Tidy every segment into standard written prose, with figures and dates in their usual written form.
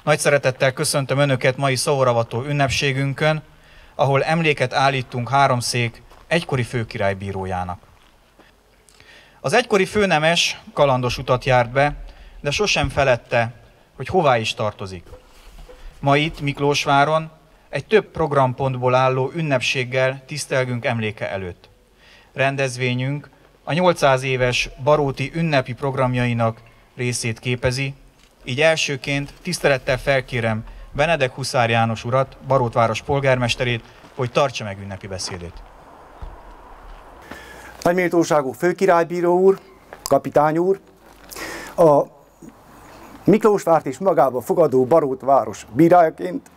Nagy szeretettel köszöntöm Önöket mai szóravató ünnepségünkön, ahol emléket állítunk Háromszék egykori főkirálybírójának. Az egykori főnemes kalandos utat járt be, de sosem feledte, hogy hová is tartozik. Ma itt Miklósváron egy több programpontból álló ünnepséggel tisztelgünk emléke előtt. Rendezvényünk a 800 éves Baróti ünnepi programjainak részét képezi, így elsőként tisztelettel felkérem Benedek Huszár János urat, Barótváros polgármesterét, hogy tartsa meg ünnepi beszédét. Nagyméltóságú főkirálybíró úr, kapitány úr, a Miklósvárt és magába fogadó Barótváros bírájaként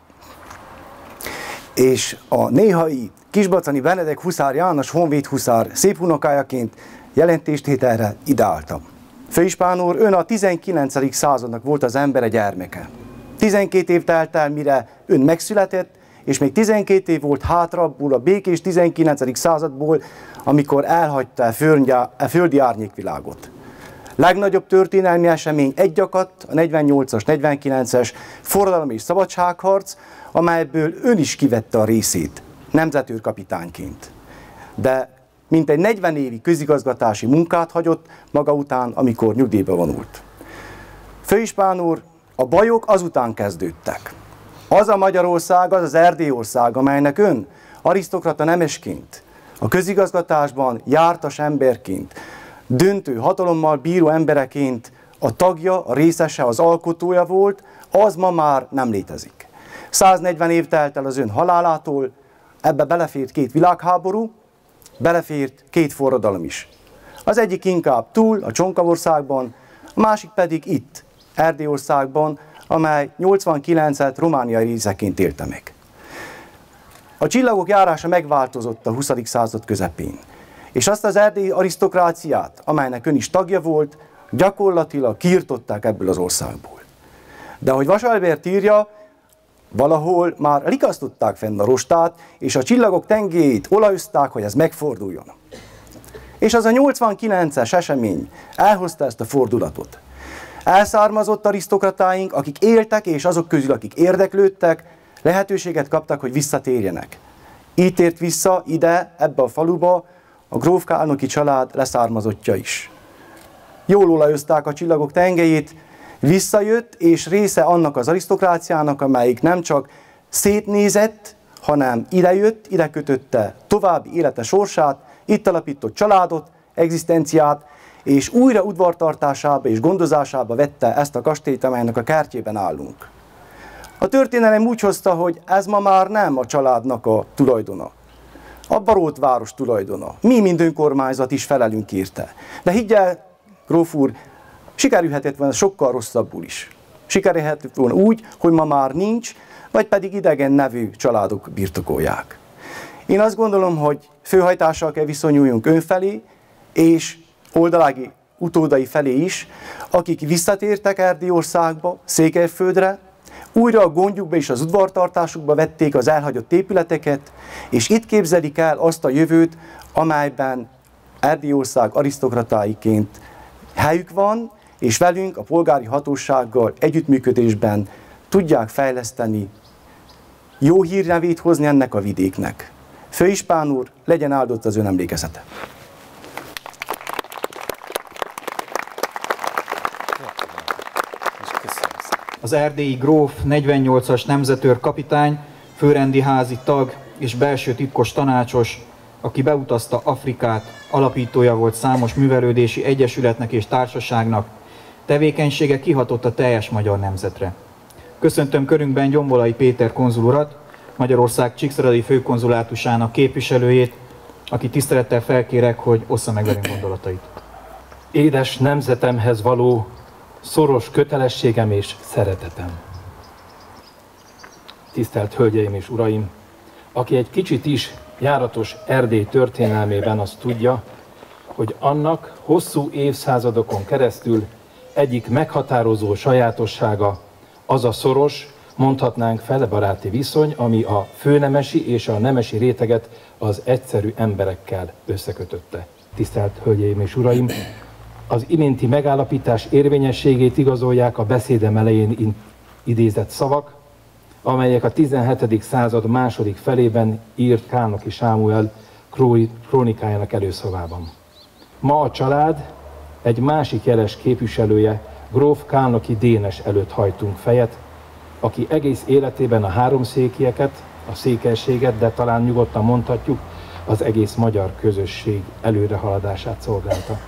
és a néhai kisbacani Benedek Huszár János honvéd huszár szép unokájaként jelentéstételre ideáltam. Főispán úr, ön a 19. századnak volt az embere gyermeke. 12 év telt el, mire ön megszületett, és még 12 év volt hátra abból a békés 19. századból, amikor elhagyta a földi árnyékvilágot. Legnagyobb történelmi esemény egyakadt, a 48-as, 49-es forradalom és szabadságharc, amelyből ön is kivette a részét, nemzetőrkapitányként. De mintegy 40 évi közigazgatási munkát hagyott maga után, amikor nyugdíjba vonult. Főispán úr, a bajok azután kezdődtek. Az a Magyarország, az az Erdélyország, amelynek ön arisztokrata nemesként, a közigazgatásban jártas emberként, döntő hatalommal bíró embereként a tagja, a részese, az alkotója volt, az ma már nem létezik. 140 év telt el az ön halálától, ebbe belefért 2 világháború, belefért 2 forradalom is. Az egyik inkább túl, a Csonkavországban, a másik pedig itt, Erdélyországban, amely 89-et romániai részeként élte meg. A csillagok járása megváltozott a 20. század közepén, és azt az erdélyi arisztokráciát, amelynek ön is tagja volt, gyakorlatilag kiirtották ebből az országból. De ahogy Vasalbert írja, valahol már rikasztották fenn a rostát, és a csillagok tengelyét olajozták, hogy ez megforduljon. És az a 89-es esemény elhozta ezt a fordulatot. Elszármazott arisztokratáink, akik éltek, és azok közül, akik érdeklődtek, lehetőséget kaptak, hogy visszatérjenek. Így tért vissza ide, ebbe a faluba, a gróf Kálnoky család leszármazottja is. Jól olajozták a csillagok tengelyét, visszajött, és része annak az arisztokráciának, amelyik nem csak szétnézett, hanem idejött, ide kötötte további élete sorsát, itt alapított családot, egzisztenciát, és újra udvartartásába és gondozásába vette ezt a kastélyt, amelynek a kertjében állunk. A történelem úgy hozta, hogy ez ma már nem a családnak a tulajdona, a Barótváros tulajdona. Mi, mint önkormányzat is felelünk érte. De higgyel, gróf úr, sikerülhetett volna sokkal rosszabbul is. Sikerülhetett volna úgy, hogy ma már nincs, vagy pedig idegen nevű családok birtokolják. Én azt gondolom, hogy főhajtással kell viszonyuljunk önfelé, és oldalági utódai felé is, akik visszatértek Erdélyországba, Székelyföldre, újra a gondjukba és az udvartartásukba vették az elhagyott épületeket, és itt képzelik el azt a jövőt, amelyben Erdélyország arisztokratáiként helyük van, és velünk, a polgári hatósággal együttműködésben tudják fejleszteni, jó hírnevét hozni ennek a vidéknek. Főispán úr, legyen áldott az ön emlékezete! Az erdélyi gróf, 48-as nemzetőr kapitány, főrendi házi tag és belső titkos tanácsos, aki beutazta Afrikát, alapítója volt számos művelődési egyesületnek és társaságnak, tevékenysége kihatott a teljes magyar nemzetre. Köszöntöm körünkben Gyombolai Péter konzul urat, Magyarország Csíkszeredi főkonzulátusának képviselőjét, aki tisztelettel felkérek, hogy ossza meg velünk gondolatait. Édes nemzetemhez való szoros kötelességem és szeretetem. Tisztelt Hölgyeim és Uraim! Aki egy kicsit is járatos Erdély történelmében azt tudja, hogy annak hosszú évszázadokon keresztül egyik meghatározó sajátossága az a szoros, mondhatnánk felebaráti viszony, ami a főnemesi és a nemesi réteget az egyszerű emberekkel összekötötte. Tisztelt Hölgyeim és Uraim! Az iménti megállapítás érvényességét igazolják a beszédem elején idézett szavak, amelyek a 17. század második felében írt Kálnoky Sámuel krónikájának előszavában. Ma a család egy másik jeles képviselője, gróf Kálnoky Dénes előtt hajtunk fejet, aki egész életében a háromszékieket, a székelységet, de talán nyugodtan mondhatjuk, az egész magyar közösség előrehaladását szolgálta.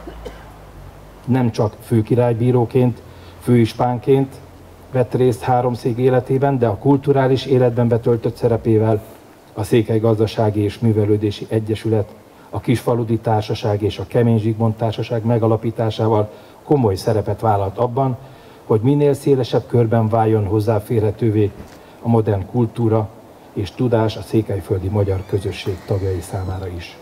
Nem csak főkirálybíróként, főispánként vett részt háromszék életében, de a kulturális életben betöltött szerepével a Székely Gazdasági és Művelődési Egyesület, a Kisfaludy Társaság és a Kemény Zsigmond Társaság megalapításával komoly szerepet vállalt abban, hogy minél szélesebb körben váljon hozzáférhetővé a modern kultúra és tudás a székelyföldi magyar közösség tagjai számára is.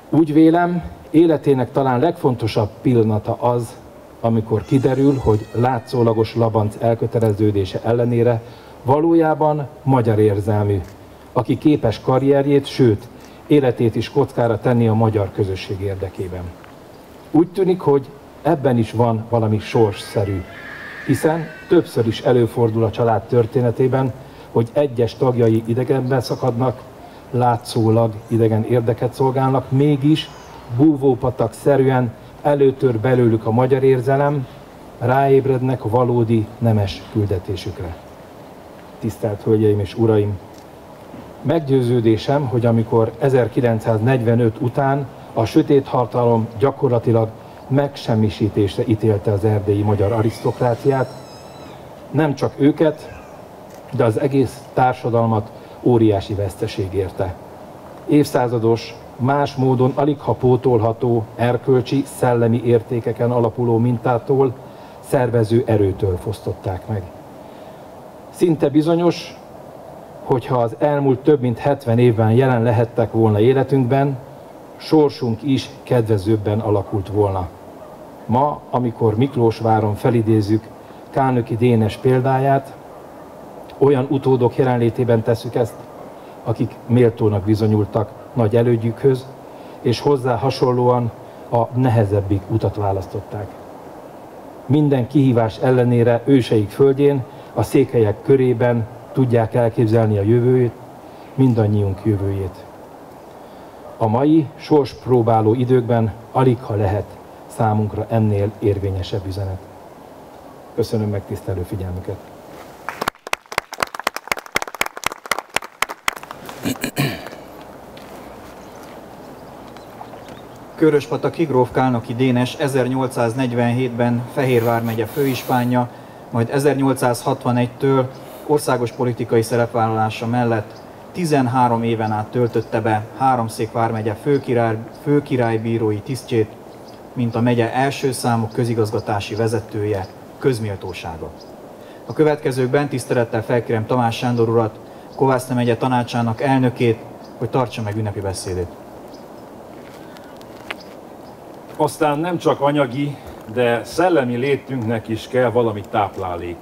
Úgy vélem, életének talán legfontosabb pillanata az, amikor kiderül, hogy látszólagos Labanc elköteleződése ellenére valójában magyar érzelmű, aki képes karrierjét, sőt, életét is kockára tenni a magyar közösség érdekében. Úgy tűnik, hogy ebben is van valami sorsszerű, hiszen többször is előfordul a család történetében, hogy egyes tagjai idegenben szakadnak, látszólag idegen érdeket szolgálnak, mégis búvópatak-szerűen előtör belőlük a magyar érzelem, ráébrednek a valódi nemes küldetésükre. Tisztelt Hölgyeim és Uraim! Meggyőződésem, hogy amikor 1945 után a sötét hatalom gyakorlatilag megsemmisítésre ítélte az erdélyi magyar arisztokráciát, nem csak őket, de az egész társadalmat óriási veszteség érte. Évszázados, más módon aligha pótolható, erkölcsi, szellemi értékeken alapuló mintától, szervező erőtől fosztották meg. Szinte bizonyos, hogyha az elmúlt több mint 70 évben jelen lehettek volna életünkben, sorsunk is kedvezőbben alakult volna. Ma, amikor Miklósváron felidézzük Kálnoky Dénes példáját, olyan utódok jelenlétében tesszük ezt, akik méltónak bizonyultak nagy elődjükhöz, és hozzá hasonlóan a nehezebbik utat választották. Minden kihívás ellenére őseik földjén, a székelyek körében tudják elképzelni a jövőjét, mindannyiunk jövőjét. A mai sorspróbáló időkben aligha lehet számunkra ennél érvényesebb üzenet. Köszönöm megtisztelő figyelmüket! Köröspataki gróf Kálnoky Dénes 1847-ben Fehér vármegye főispánja, majd 1861-től országos politikai szerepvállalása mellett 13 éven át töltötte be Háromszék vármegye főkirálybírói tisztjét, mint a megye első számú közigazgatási vezetője, közméltósága. A következőkben tisztelettel felkérem Tamás Sándor urat, Kovászna megye tanácsának elnökét, hogy tartsa meg ünnepi beszédét. Aztán nem csak anyagi, de szellemi létünknek is kell valami táplálék.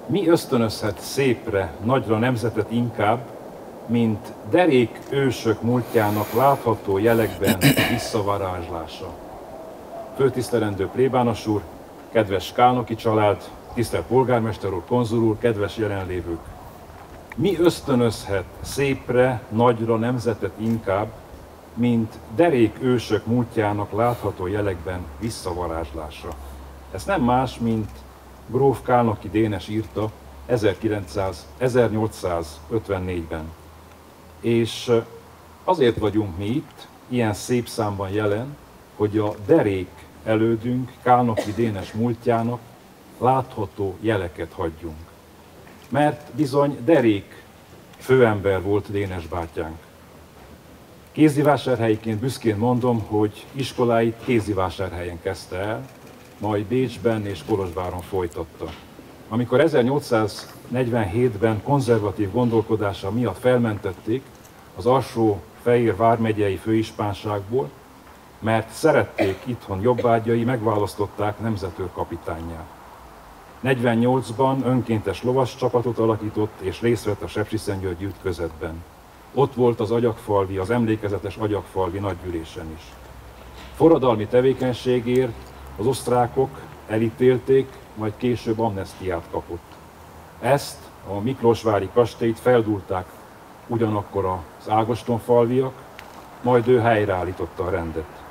Mi ösztönözhet szépre, nagyra nemzetet inkább, mint derék ősök múltjának látható jelekben visszavarázslása. Főtisztelendő plébános úr, kedves Kálnoky család, tisztelt polgármester úr, konzul úr, kedves jelenlévők! Mi ösztönözhet szépre, nagyra nemzetet inkább, mint derék ősök múltjának látható jelekben visszavarázslása? Ez nem más, mint gróf Kálnoky Dénes írta 1854-ben. És azért vagyunk mi itt, ilyen szép számban jelen, hogy a derék elődünk Kálnoky Dénes múltjának látható jeleket hagyjunk. Mert bizony derék főember volt Dénes bátyánk. Kézivásárhelyiként büszkén mondom, hogy iskoláit Kézivásárhelyen kezdte el, majd Bécsben és Kolozsváron folytatta. Amikor 1847-ben konzervatív gondolkodása miatt felmentették az Alsó-Fehér vármegyei főispánságból, mert szerették itthon jobbágyai, megválasztották nemzetőrkapitánnyá. 48-ban önkéntes lovas csapatot alakított és részt vett a Sepsiszentgyörgyi ütközetben. Ott volt az agyagfalvi, az emlékezetes agyagfalvi nagygyűlésen is. Forradalmi tevékenységért az osztrákok elítélték, majd később amnesztiát kapott. Ezt, a miklósvári kastélyt feldúlták ugyanakkor az ágostonfalviak, majd ő helyreállította a rendet.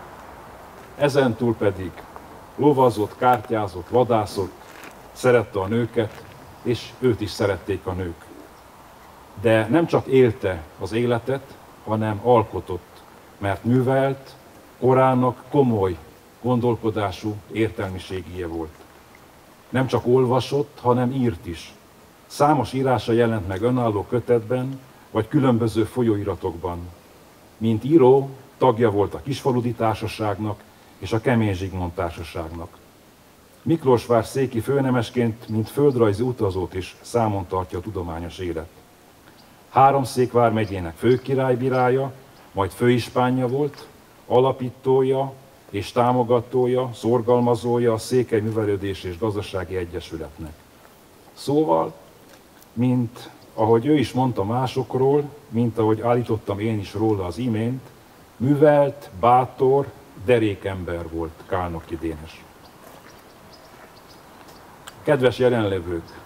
Ezentúl pedig lovazott, kártyázott, vadászott, szerette a nőket, és őt is szerették a nők. De nem csak élte az életet, hanem alkotott, mert művelt, korának komoly gondolkodású értelmiségije volt. Nem csak olvasott, hanem írt is. Számos írása jelent meg önálló kötetben, vagy különböző folyóiratokban. Mint író, tagja volt a Kisfaludy Társaságnak és a Kemény Zsigmond Társaságnak. Miklósvár széki főnemesként, mint földrajzi utazót is számon tartja a tudományos élet. Háromszék vármegyének főkirálybírája, majd főispánja volt, alapítója és támogatója, szorgalmazója a Székely Művelődési és Gazdasági Egyesületnek. Szóval, mint ahogy ő is mondta másokról, mint ahogy állítottam én is róla az imént, művelt, bátor, derék ember volt Kálnoky Dénes. Kedves jelenlevők!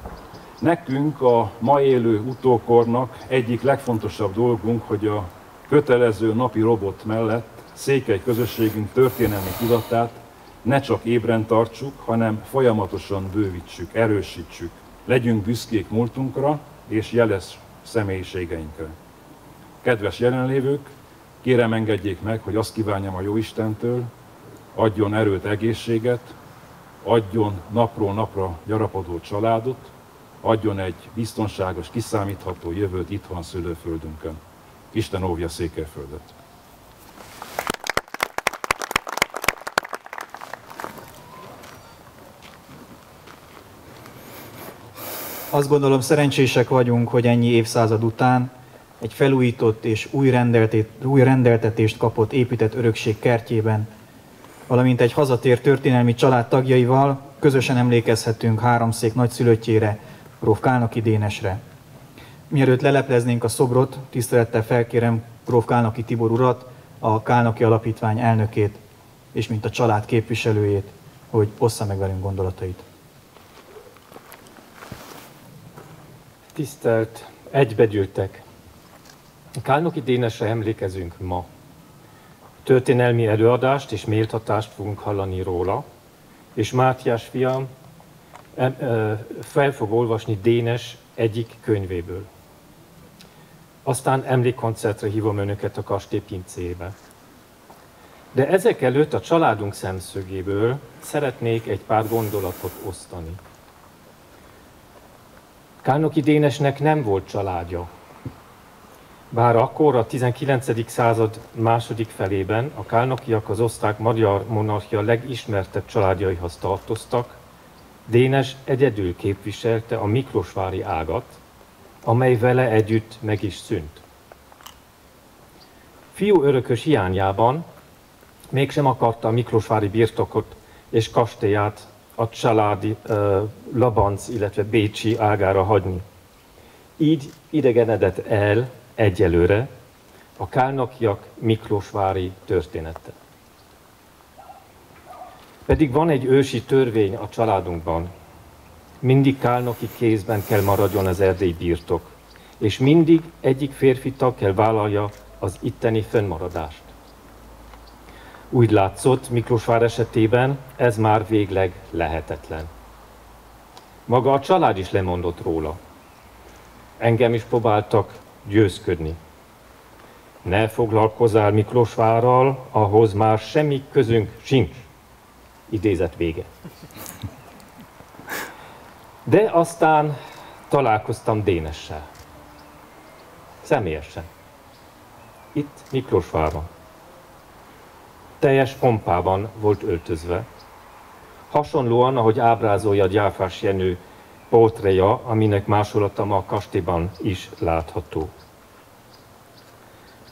Nekünk, a ma élő utókornak egyik legfontosabb dolgunk, hogy a kötelező napi robot mellett székely közösségünk történelmi tudatát ne csak ébren tartsuk, hanem folyamatosan bővítsük, erősítsük. Legyünk büszkék múltunkra és jeles személyiségeinkre. Kedves jelenlévők, kérem engedjék meg, hogy azt kívánjam a Jóistentől, adjon erőt, egészséget, adjon napról napra gyarapodó családot, adjon egy biztonságos, kiszámítható jövőt itthon szülőföldünkön. Isten óvja Székelyföldet! Azt gondolom, szerencsések vagyunk, hogy ennyi évszázad után egy felújított és új rendeltetést kapott épített örökség kertjében, valamint egy hazatért történelmi család tagjaival közösen emlékezhetünk Háromszék nagyszülöttjére, gróf Kálnoky Dénesre. Mielőtt lelepleznénk a szobrot, tisztelettel felkérem gróf Kálnoky Tibor urat, a Kálnoky Alapítvány elnökét, és mint a család képviselőjét, hogy ossza meg velünk gondolatait. Tisztelt egybegyűltek! Kálnoky Dénesre emlékezünk ma. Történelmi előadást és méltatást fogunk hallani róla, és Mátyás fiam fel fog olvasni Dénes egyik könyvéből. Aztán emlékkoncertre hívom önöket a kastély pincébe. De ezek előtt a családunk szemszögéből szeretnék egy pár gondolatot osztani. Kálnoky Dénesnek nem volt családja. Bár akkor a 19. század második felében a Kálnokyak az osztrák-magyar monarchia legismertebb családjaihoz tartoztak, Dénes egyedül képviselte a miklósvári ágat, amely vele együtt meg is szűnt. Fiú örökös hiányában mégsem akarta a miklósvári birtokot és kastélyát a családi Labanc, illetve bécsi ágára hagyni. Így idegenedett el egyelőre a Kálnokyak miklósvári története. Pedig van egy ősi törvény a családunkban. Mindig Kálnoky kézben kell maradjon az erdélyi birtok, és mindig egyik férfi tag kell vállalja az itteni fönnmaradást. Úgy látszott, Miklósvár esetében ez már végleg lehetetlen. Maga a család is lemondott róla. Engem is próbáltak győzködni. Ne foglalkozzál Miklósvárral, ahhoz már semmi közünk sincs. Idézet vége. De aztán találkoztam Dénessel. Személyesen. Itt Miklósvárban. Teljes pompában volt öltözve. Hasonlóan, ahogy ábrázolja Gyáfás Jenő portréja, aminek másolata a kastélyban is látható.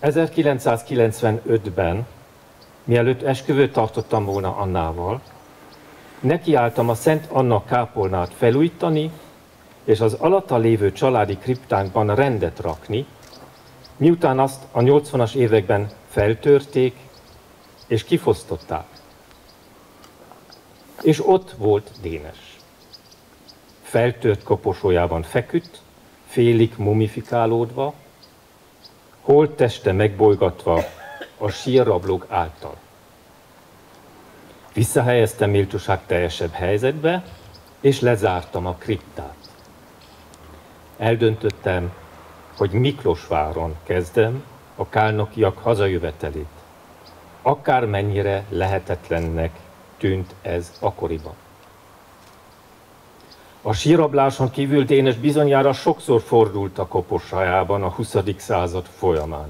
1995-ben, mielőtt esküvőt tartottam volna Annával, nekiálltam a Szent Anna kápolnát felújítani, és az alatta lévő családi kriptánkban rendet rakni, miután azt a 80-as években feltörték és kifosztották. És ott volt Dénes. Feltört koposójában feküdt, félig mumifikálódva, holtteste megbolygatva a sírrablók által. Visszahelyeztem méltóság teljesebb helyzetbe, és lezártam a kriptát. Eldöntöttem, hogy Miklósváron kezdem a kálnokiak hazajövetelét. Akármennyire lehetetlennek tűnt ez akkoriban. A sírrabláson kívül Dénes bizonyára sokszor fordult a koposájában a 20. század folyamán.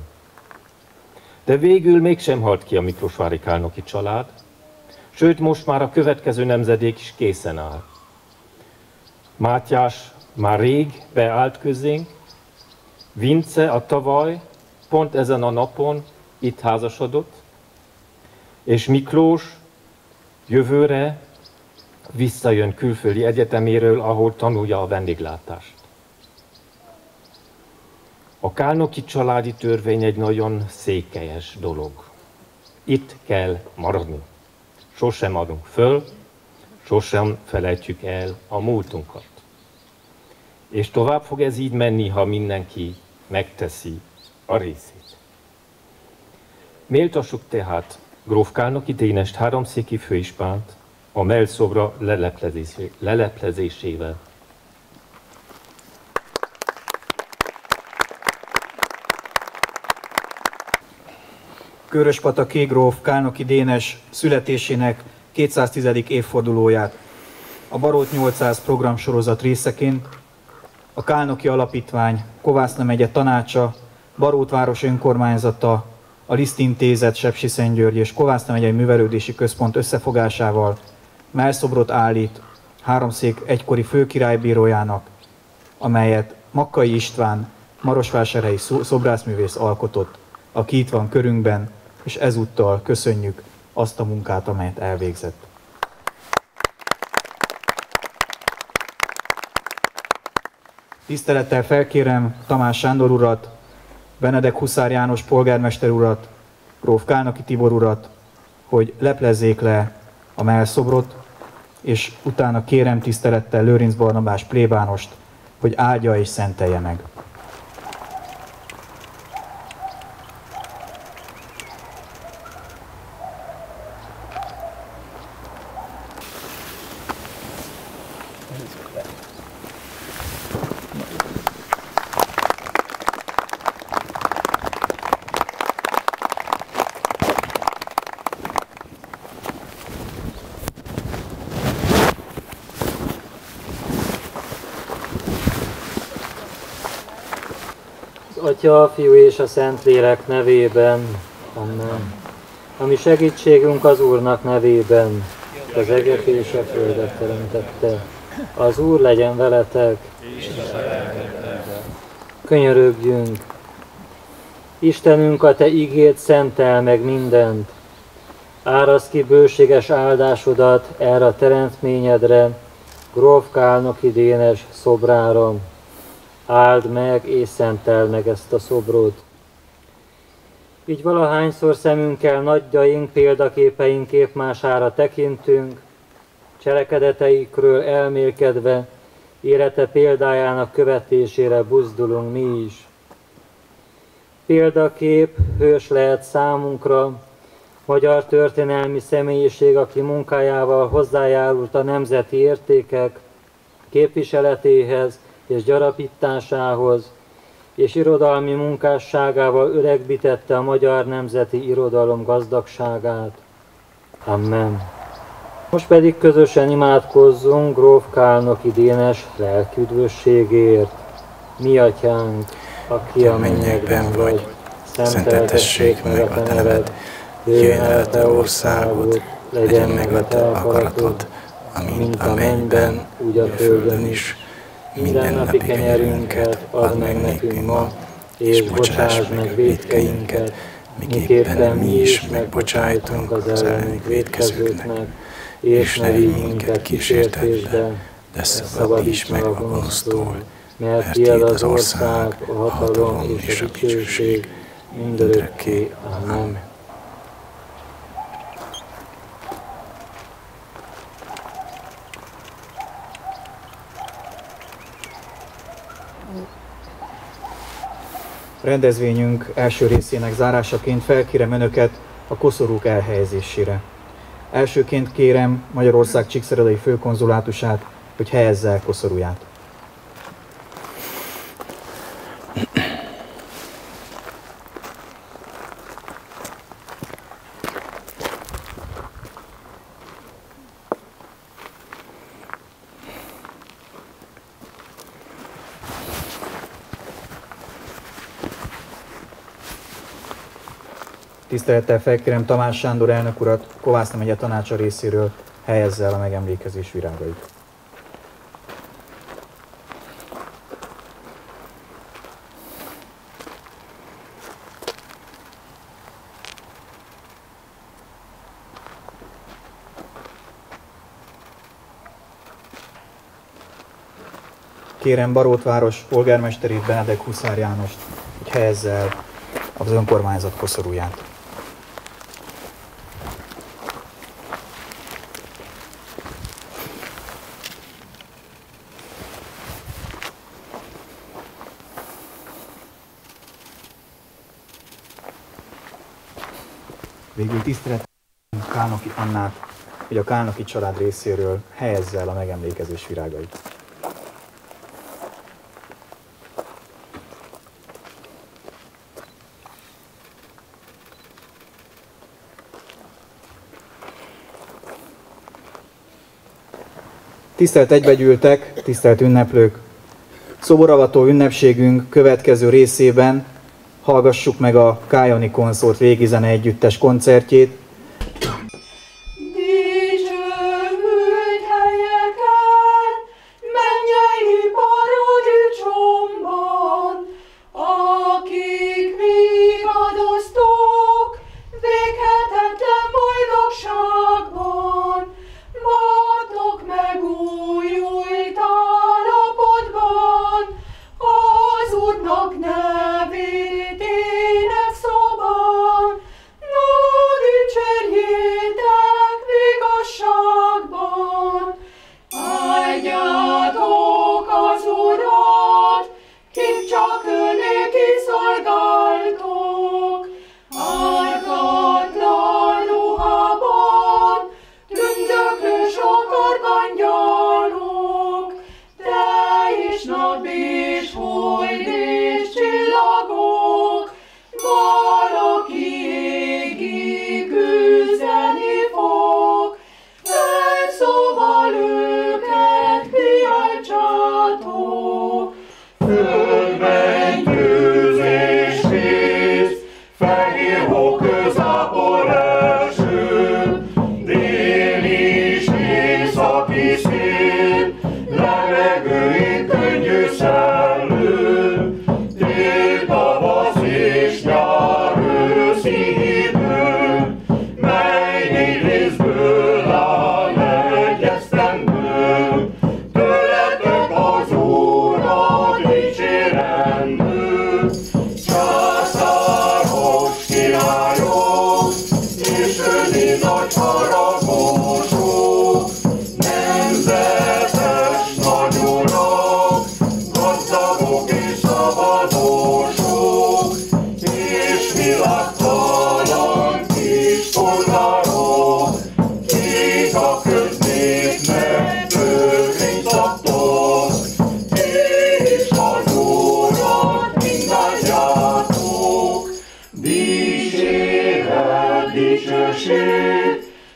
De végül mégsem halt ki a miklósvári kálnoki család, sőt most már a következő nemzedék is készen áll. Mátyás már rég beállt közénk, Vince a tavaly pont ezen a napon itt házasodott, és Miklós jövőre visszajön külföldi egyeteméről, ahol tanulja a vendéglátást. A kálnoki családi törvény egy nagyon székelyes dolog. Itt kell maradni. Sosem adunk föl, sosem felejtjük el a múltunkat. És tovább fog ez így menni, ha mindenki megteszi a részét. Méltassuk tehát gróf Kálnoki Dénest háromszéki főispánt a mellszobra leleplezésével. Köröspataki gróf Kálnoki Dénes születésének 210. évfordulóját a Barót 800 programsorozat részeként a Kálnoki Alapítvány, Kovászna megye tanácsa, Barót város önkormányzata, a Liszt Intézet, Sepsiszentgyörgy és Kovászna megyei művelődési központ összefogásával mellszobrot állít háromszék egykori főkirálybírójának, amelyet Makkai István, marosvásárhelyi szobrászművész alkotott, aki itt van körünkben, és ezúttal köszönjük azt a munkát, amelyet elvégzett. Tisztelettel felkérem Tamás Sándor urat, Benedek Huszár János polgármester urat, gróf Kálnoki Tibor urat, hogy leplezzék le a mellszobrot, és utána kérem tisztelettel Lőrinc Barnabás plébánost, hogy áldja és szentelje meg. Atya, a Fiú és a Szentlélek nevében. Amen. Ami segítségünk az Úrnak nevében, az eget és a földet teremtette. Az Úr legyen veletek. Könyörögjünk. Istenünk, a Te igéd szentel meg mindent. Áraszd ki bőséges áldásodat erre a teremtményedre, gróf Kálnoki Dénes szobrára. Áld meg és szenteld meg ezt a szobrot. Így valahányszor szemünkkel nagyjaink, példaképeink képmására tekintünk, cselekedeteikről elmélkedve, élete példájának követésére buzdulunk mi is. Példakép, hős lehet számunkra, magyar történelmi személyiség, aki munkájával hozzájárult a nemzeti értékek képviseletéhez és gyarapításához, és irodalmi munkásságával öregbítette a magyar nemzeti irodalom gazdagságát. Amen. Most pedig közösen imádkozzunk gróf Kálnoki Dénes lelkiüdvösségért. Mi atyánk, aki a mennyekben vagy, szenteltessék meg a te neved, jöjjön el a te országod, legyen meg a te akaratod, amint a mennyben, úgy a földön is. Mindennapi kenyerünket add meg nekünk ma, és bocsáss meg vétkeinket, miképpen mi is megbocsájtunk az ellenünk vétkezőknek, és ne vigy minket kísértésbe, de szabadíts meg a gonosztól, mert tiéd az ország, a hatalom és a dicsőség mindörökké. Amen. Rendezvényünk első részének zárásaként felkérem Önöket a koszorúk elhelyezésére. Elsőként kérem Magyarország Csíkszeredai főkonzulátusát, hogy helyezze el koszorúját. Tisztelettel felkérem Tamás Sándor elnök urat, Kovászna megye tanácsa részéről, helyezze el a megemlékezés virágait. Kérem Barótváros polgármesterét, Benedek Huszár Jánost, hogy helyezze el az önkormányzat koszorúját. Végül tisztelet Kálnoki Annát, hogy a Kálnoki család részéről helyezze el a megemlékezés virágait. Tisztelt egybegyűltek, tisztelt ünneplők! Szoboravató ünnepségünk következő részében hallgassuk meg a Kájani Konszort régizene együttes koncertjét.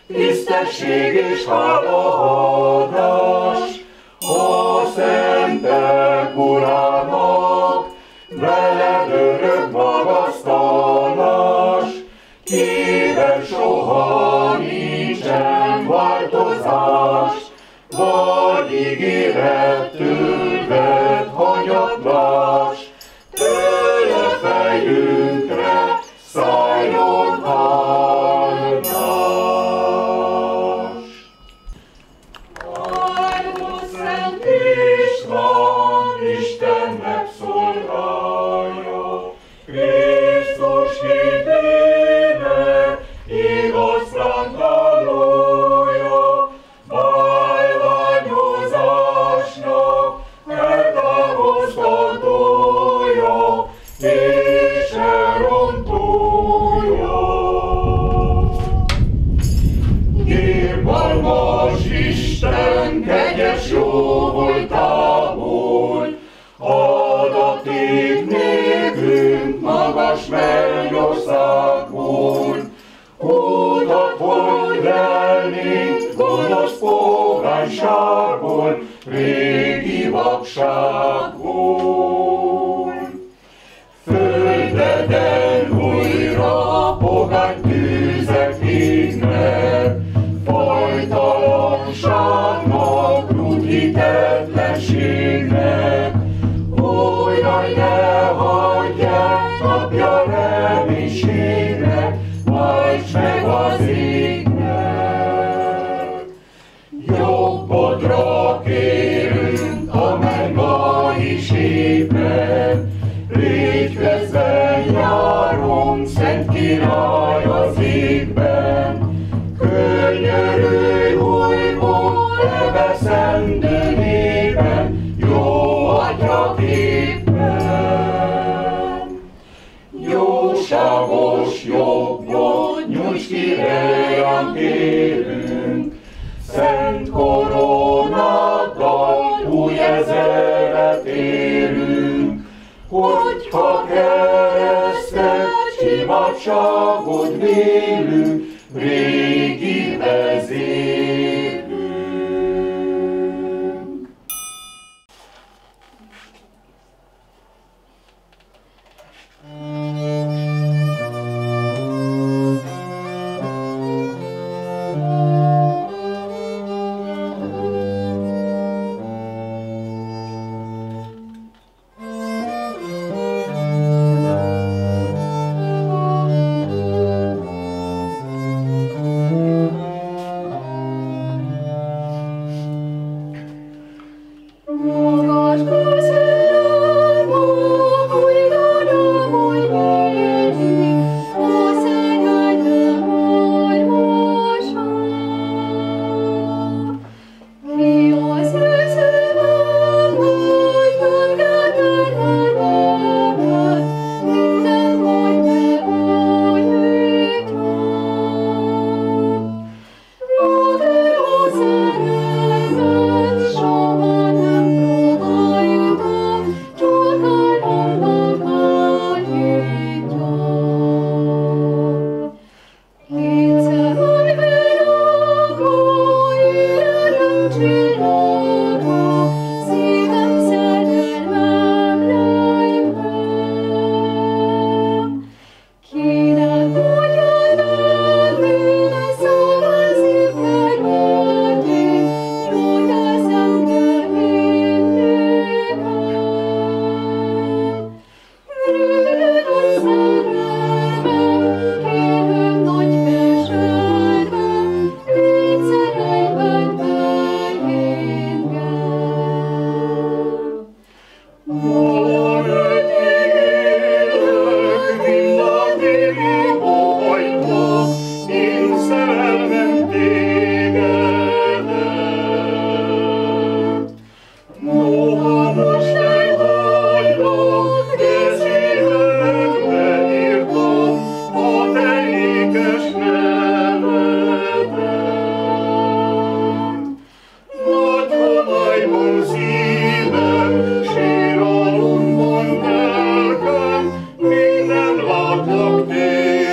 Tisztesség és hálaadás a szentek Urának, veled örök magasztalás, kiben soha nincsen változás, vagy ígérettől vett hanyatlás, tőle fejünkre szálljon áldás. Istennek szolgálja, Krisztus hitének igazán tanulja, bálványozásnak eltávolztatója, mennyországból. Utat hogy lelnénk gonosz pogányságból, régi vakságból. Földeden újra pogány tűzek égnek, fajtalanságnak, hitetlenségnek. Ó, jaj, ne hagyják napja reménységnek, válts meg az égnek. Jobbodra kérünk a mennyei sépen, légy közben járunk, Szent Király az égben. Könyörülj újból ebbe szendő népen, jó Atya képen. Jóságos jobbot nyújts ki reám kérünk, szent koronáddal új ezeret érünk, hogyha keresztet imádságod vélünk, régi vezérünk. Még nem látlak téged.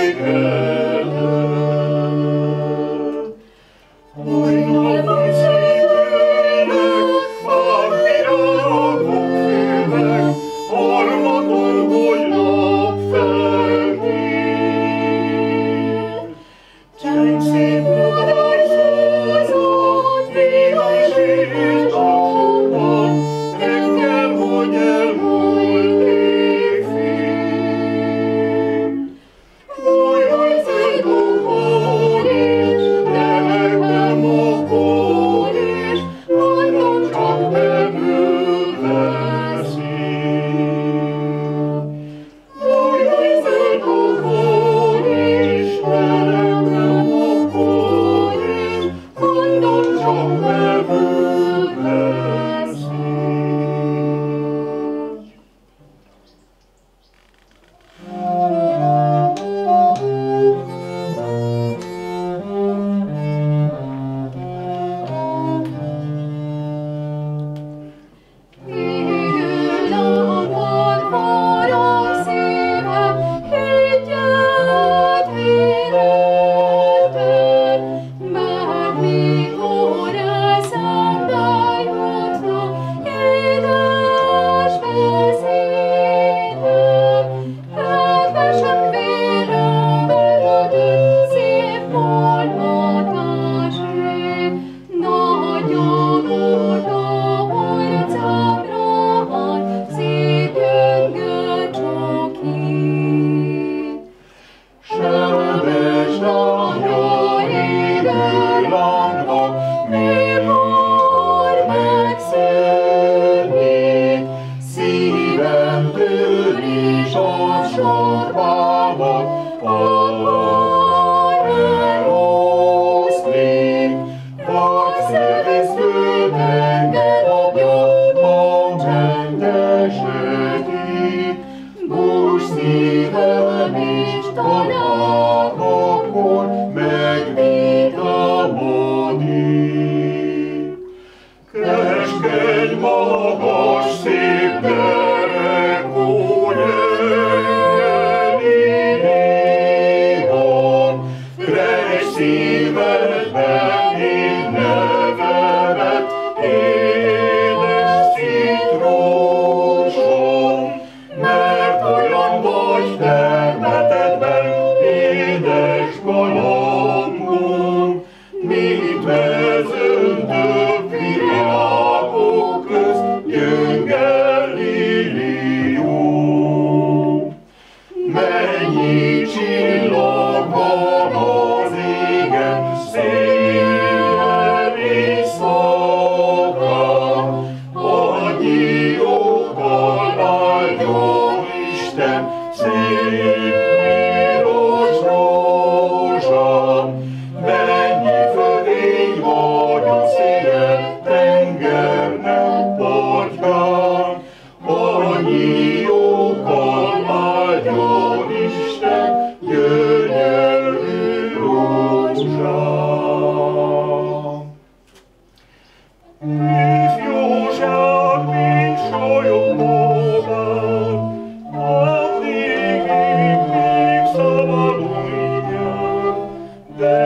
halálokon megvitámodik. Keskeny, magas, szép gyerek, ó, jöjjön, rej szívedben én nevemet, édes citrusom, mert olyan vagy termetedben, édes galambom, mint mezőn több virágok köz, gyönge lilium. Mennyi csillag van az égen, széjjel éjszakán, annyi joggal áldjon Isten, szép piros rózsám. Mennyi fölény vagy a szél tengernek partján, annyi joggal áldjon Isten, gyönyörű rózsám. Ifjúság, mint sajog bogár, addig még szabadulj el, de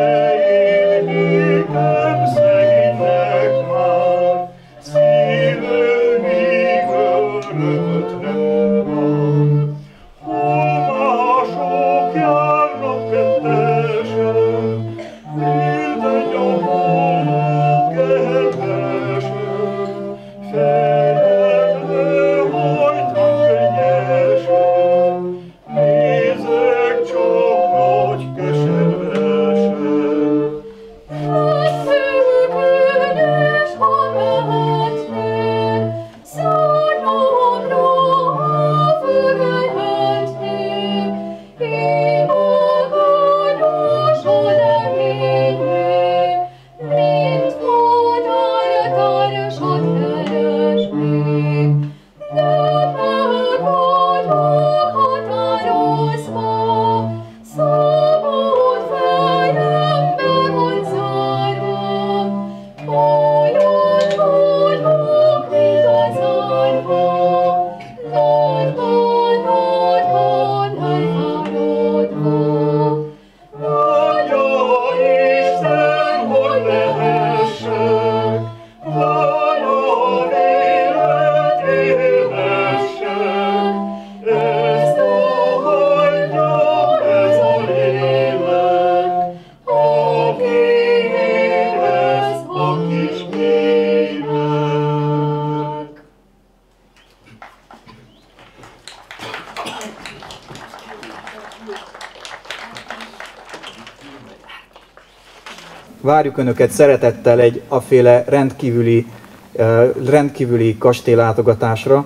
énekem szegénynek már, szívő még örömöt nem van. Hol mások járnak kettesen, félteny a holnap kedvesen, fejemre hajtam könnyesen, nézek csak nagy keservesen. Szűködös, ha mehetnél, szárnyomra, ha fögelhetnél, imádványos a reménynél, mint madár társat keresnék. De meg vagyok határozva, szabad fejembe van zárva, olyan vagyok, mint az árva, nagyban elfáradva. Adja Isten, hogy lehessek, válasz élet élhessek, ezt óhajtja ez a lélek, aki élhez a kis gyereknek. Várjuk Önöket szeretettel egy aféle rendkívüli kastélylátogatásra,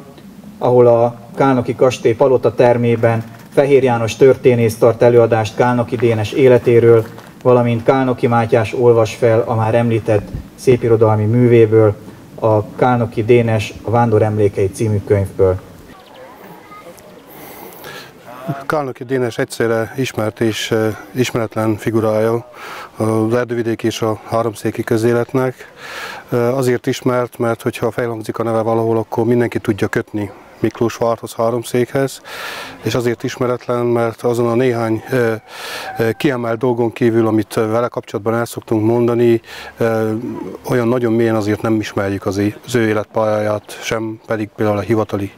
ahol a Kálnoki Kastély palota termében Fehér János történész tart előadást Kálnoki Dénes életéről, valamint Kálnoki Mátyás olvas fel a már említett szépirodalmi művéből, a Kálnoki Dénes a Vándor emlékei című könyvből. Kálnoki Dénes egyszerre ismert és ismeretlen figurája az erdővidéki és a háromszéki közéletnek. Azért ismert, mert hogyha felhangzik a neve valahol, akkor mindenki tudja kötni Miklósvárhoz, háromszékhez, és azért ismeretlen, mert azon a néhány kiemelt dolgon kívül, amit vele kapcsolatban el szoktunk mondani, olyan nagyon mélyen azért nem ismerjük az ő életpályáját, sem pedig például a hivatali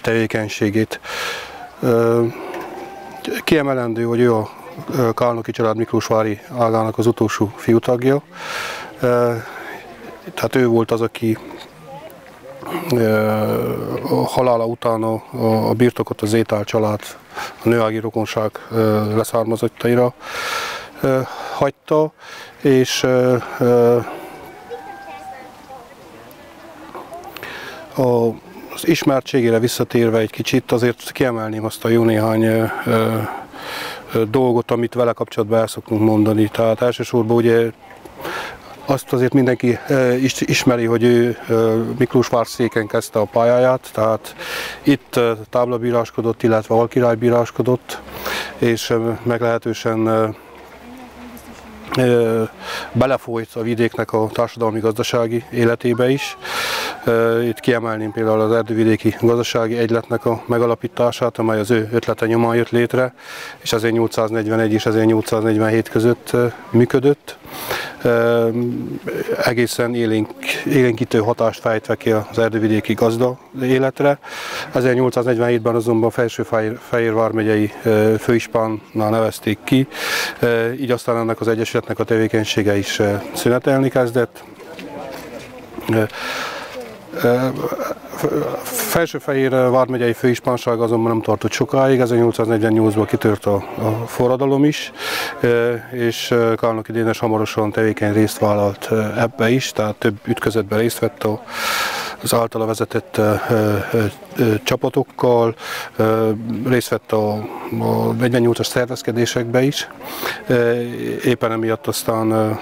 tevékenységét. Kiemelendő, hogy ő a Kálnoki család miklósvári ágának az utolsó fiútagja. Tehát ő volt az, aki a halála után a birtokot az Zétál család, a nőági rokonság leszármazottaira hagyta, és az ismertségére visszatérve egy kicsit, azért kiemelném azt a jó néhány dolgot, amit vele kapcsolatban el szoktunk mondani. Tehát elsősorban ugye Azt azért mindenki ismeri, hogy ő Miklósvárszéken kezdte a pályáját, tehát itt táblabíráskodott, illetve alkirály bíráskodott, és meglehetősen belefolyt a vidéknek a társadalmi-gazdasági életébe is. Itt kiemelném például az erdővidéki gazdasági egyletnek a megalapítását, amely az ő ötlete nyomán jött létre, és 1841 és 1847 között működött. Egészen élénkítő hatást fejtve ki az erdővidéki gazda életre. 1847-ben azonban Felső-Fehér vármegyei főispánnál nevezték ki, így aztán ennek az egyesületnek a tevékenysége is szünetelni kezdett. Felső-Fehér vármegyei főispánság azonban nem tartott sokáig, 1848-ban kitört a forradalom is, és Kálnoky Dénes hamarosan tevékeny részt vállalt ebbe is, tehát több ütközetben részt vett az általa vezetett csapatokkal, részt vett a 48-as szervezkedésekbe is. Éppen emiatt aztán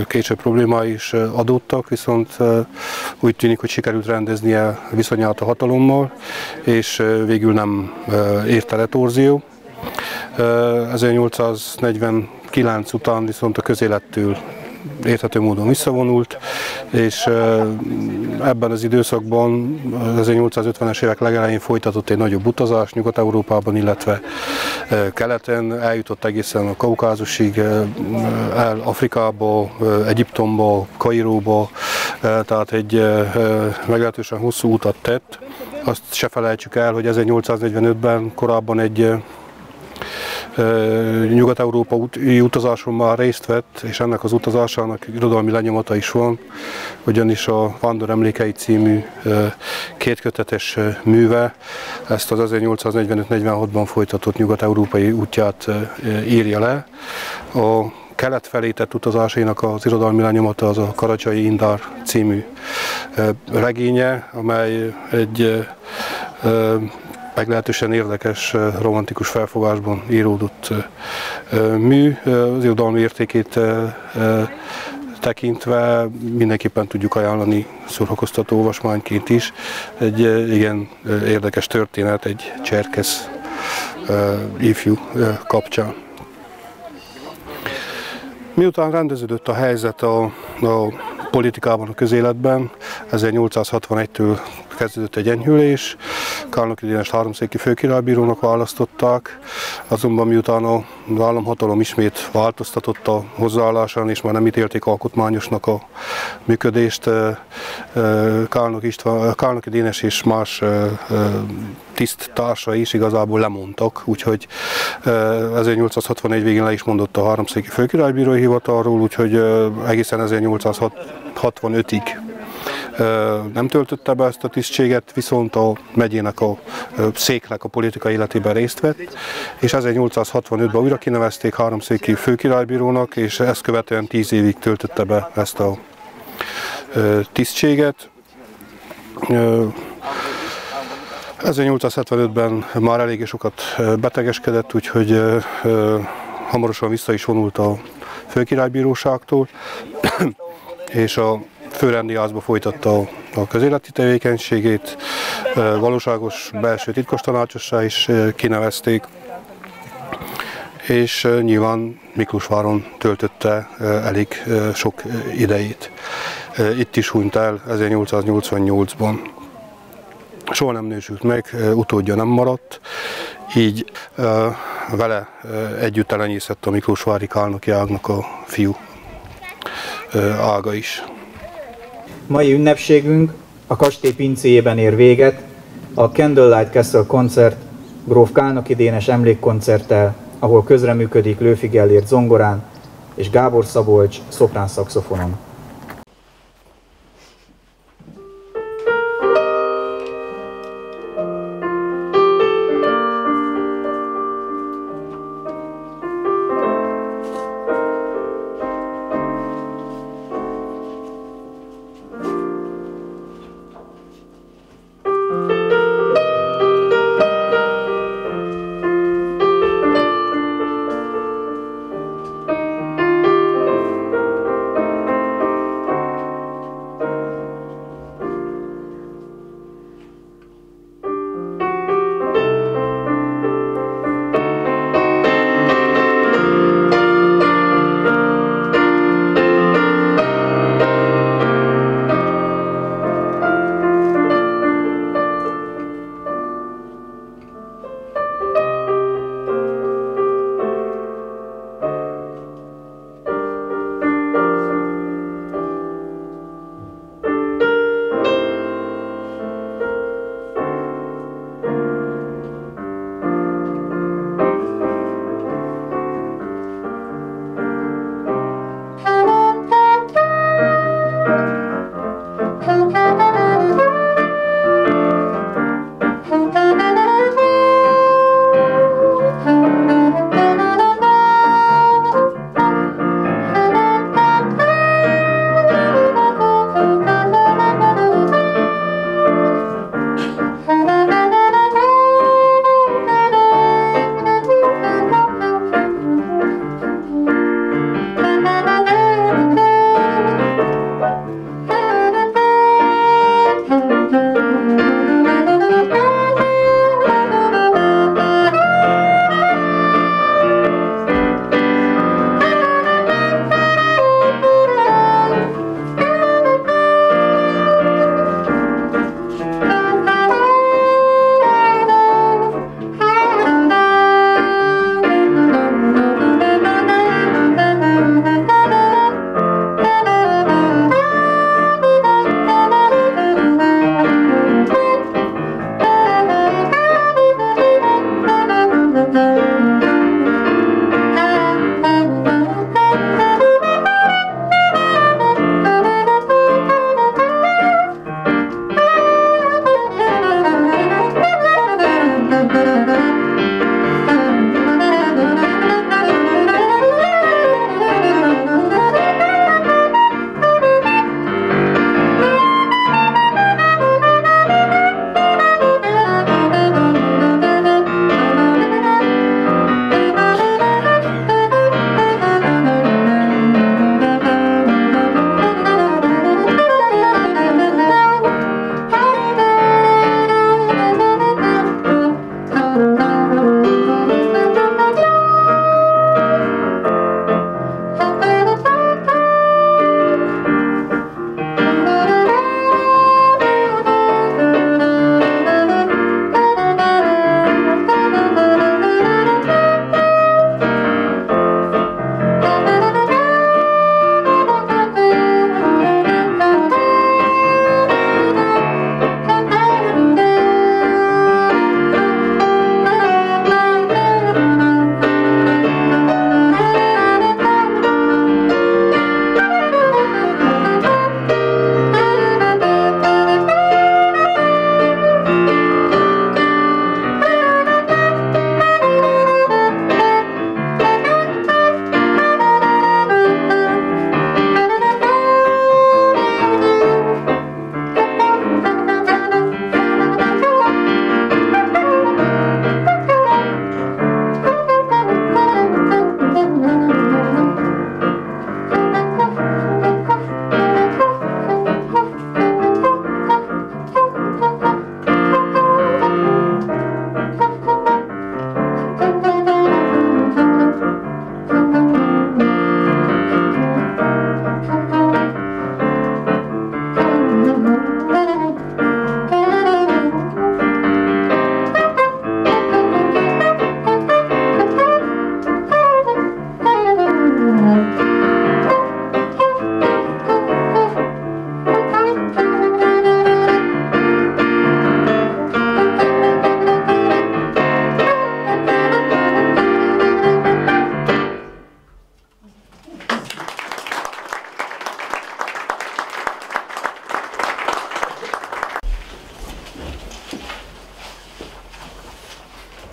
később problémái is adódtak, viszont úgy tűnik, hogy sikerült rendeznie viszonyát a hatalommal, és végül nem érte le torzió. 1849 után viszont a közélettől érthető módon visszavonult, és ebben az időszakban, az 1850-es évek legelején folytatott egy nagyobb utazás Nyugat-Európában, illetve keleten, eljutott egészen a Kaukázusig, el Afrikába, Egyiptomba, Kairóba, tehát egy meglehetősen hosszú utat tett. Azt se felejtsük el, hogy 1845-ben korábban egy nyugat-európai utazáson már részt vett, és ennek az utazásának irodalmi lenyomata is van, ugyanis a Vándor emlékei című kétkötetes műve ezt az 1845-46-ban folytatott nyugat-európai útját írja le. A kelet felé tett utazásainak az irodalmi lenyomata az a Karacsai Indár című regénye, amely egy meglehetősen érdekes, romantikus felfogásban íródott mű. Az irodalmi értékét tekintve mindenképpen tudjuk ajánlani szórakoztató olvasmányként is. Egy igen érdekes történet egy cserkész ifjú kapcsán. Miután rendeződött a helyzet a politikában, a közéletben, 1861-től kezdődött egy enyhülés, Kálnoky Dénest háromszéki főkirálybírónak választották, azonban miután az államhatalom ismét változtatott a hozzáállásán, és már nem ítélték alkotmányosnak a működést, Kálnoky Dénes és más tiszttársai is igazából lemondtak, úgyhogy 1861 végén le is mondott a háromszéki főkirálybírói hivatalról, úgyhogy egészen 1865-ig nem töltötte be ezt a tisztséget, viszont a megyének, a széknek a politikai életében részt vett, és 1865-ben újra kinevezték háromszéki főkirálybírónak, és ezt követően 10 évig töltötte be ezt a tisztséget. 1875-ben már eléggé sokat betegeskedett, úgyhogy hamarosan vissza is vonult a főkirálybíróságtól, és a főrendi házba folytatta a közéleti tevékenységét, valóságos belső titkos tanácsossá is kinevezték, és nyilván Miklósváron töltötte elég sok idejét. Itt is hunyt el 1888-ban. Soha nem nősült meg, utódja nem maradt, így vele együtt elenyészett a miklósvári Kálnoky ágnak a fiú ága is. Mai ünnepségünk a kastély pincéjében ér véget, a Candlelight Castle koncert gróf Kálnoky Dénes emlékkoncerttel, ahol közreműködik Lőfi Gellért zongorán és Gábor Szabolcs szoprán szaxofonon.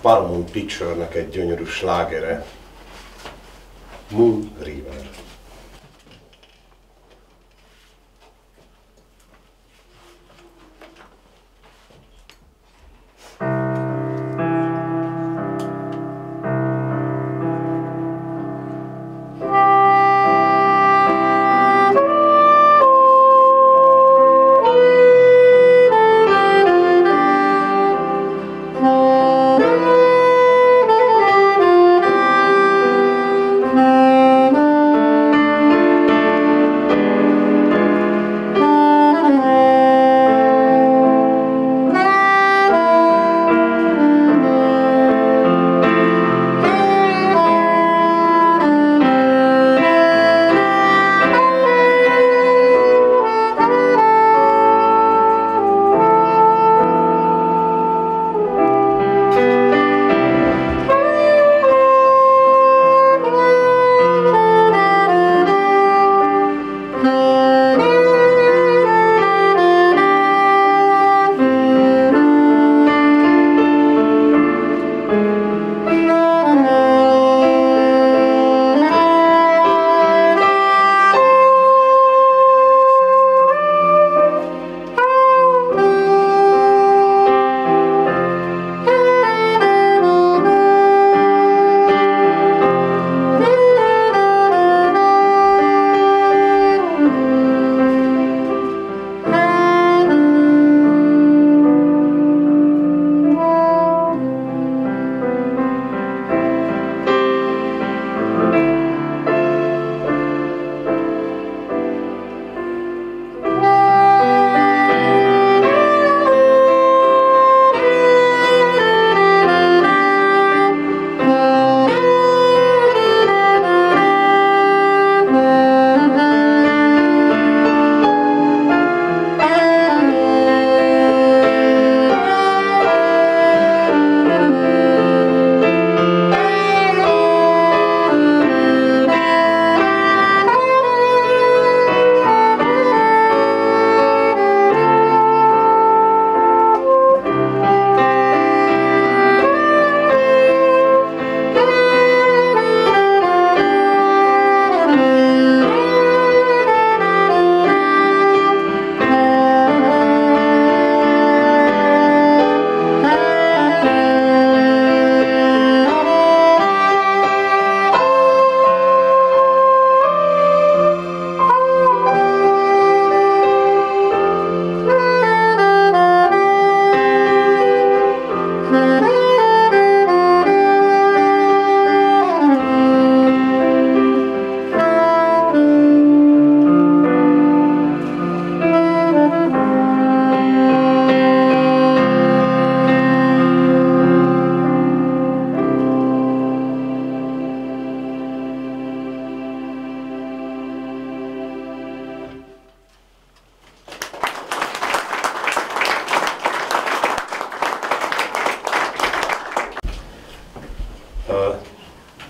Paramount Picture-nek egy gyönyörű slágere, Moon River.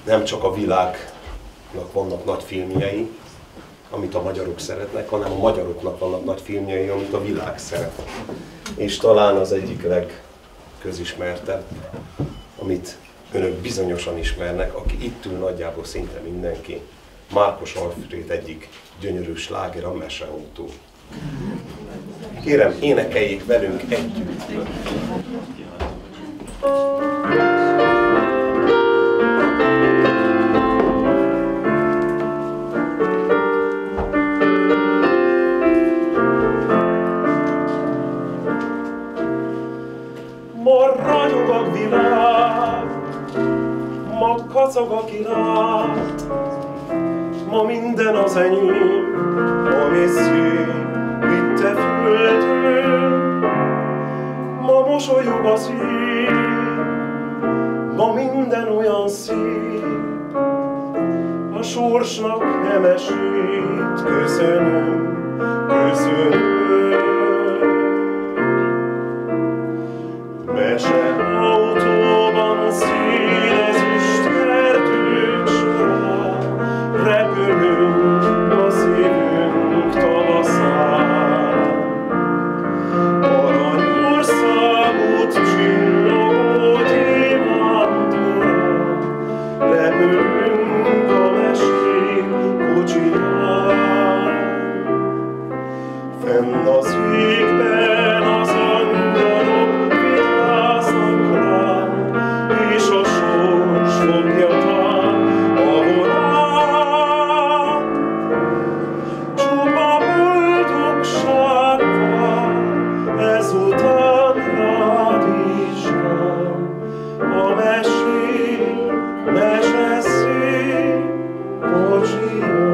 Nem csak a világnak vannak nagy filmjei, amit a magyarok szeretnek, hanem a magyaroknak vannak nagy filmjei, amit a világ szeret. És talán az egyik legközismertebb, amit önök bizonyosan ismernek, aki itt ül nagyjából szinte mindenki, Márkos Alfréd egyik gyönyörű sláger, a Meseautó. Kérem, énekeljék velünk együtt! Ragyog a világ, ma kacag a király, ma minden az enyém, ami szép itt a földön. Ma mosolyog a szív, ma minden olyan szép, a sorsnak nem esít, köszönöm, köszönöm. Meseautóban színezüst erdők során, repülünk a szívünk tavaszán. Aranyországot csillogó témán, Mesé, mese szép, kocsi